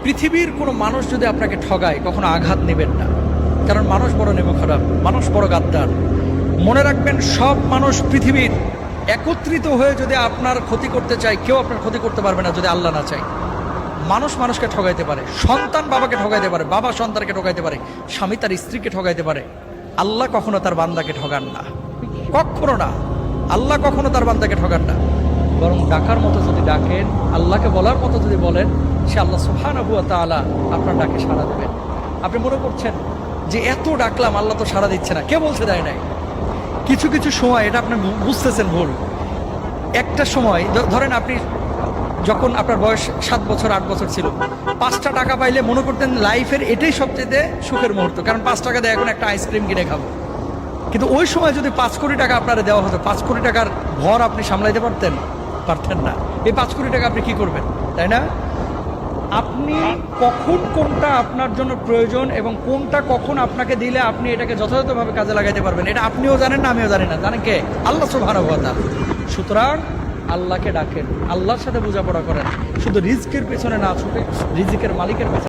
পৃথিবীর কোনো মানুষ যদি আপনাকে ঠগায় কখনো আঘাত নেবেন না, কারণ মানুষ বড় নেমো খারাপ, মানুষ বড় গাদ্দার। মনে রাখবেন, সব মানুষ পৃথিবীর একত্রিত হয়ে যদি আপনার ক্ষতি করতে চায়, কেউ আপনার ক্ষতি করতে পারবে না যদি আল্লাহ না চায়। মানুষ মানুষকে ঠগাইতে পারে, সন্তান বাবাকে ঠগাইতে পারে, বাবা সন্তানকে ঠগাইতে পারে, স্বামী তার স্ত্রীকে ঠগাইতে পারে। আল্লাহ কখনো তার বান্দাকে ঠগান না, কখনো না। আল্লাহ কখনো তার বান্দাকে ঠগান না, বরং ডাকার মতো যদি ডাকেন, আল্লাহকে বলার মতো যদি বলেন, সে আল্লাহ সুবহানাহু ওয়া তাআলা আপনার ডাকে সাড়া দেবেন। আপনি মনে করছেন যে এত ডাকলাম আল্লাহ তো সাড়া দিচ্ছে না, কে বলছে দেয় নাই? কিছু কিছু সময় এটা আপনি বুঝতেছেন ভুল। একটা সময় ধরেন আপনি যখন আপনার বয়স 7 বছর 8 বছর ছিল, 5টা টাকা পাইলে মনে করতেন লাইফের এটাই সবচেয়ে সুখের মুহূর্ত, কারণ 5 টাকা দিয়ে এখন একটা আইসক্রিম কিনে খাবো। কিন্তু ওই সময় যদি 5 কোটি টাকা আপনারা দেওয়া হতো, 5 কোটি টাকার ভর আপনি সামলাইতে পারতেন না। এই 5 কোটি টাকা আপনি কি করবেন, তাই না? আপনি কখন কোনটা আপনার জন্য প্রয়োজন এবং কোনটা কখন আপনাকে দিলে আপনি এটাকে যথাযথভাবে কাজে লাগাইতে পারবেন, এটা আপনিও জানেন না, আমিও জানি না, জানেন কে? আল্লাহ সুবহানাহু ওয়া তাআলা। সুতরাং আল্লাহকে ডাকেন, আল্লাহর সাথে বোঝাপড়া করেন, শুধু রিজকের পেছনে না ছুটে রিজিকের মালিকের পেছনে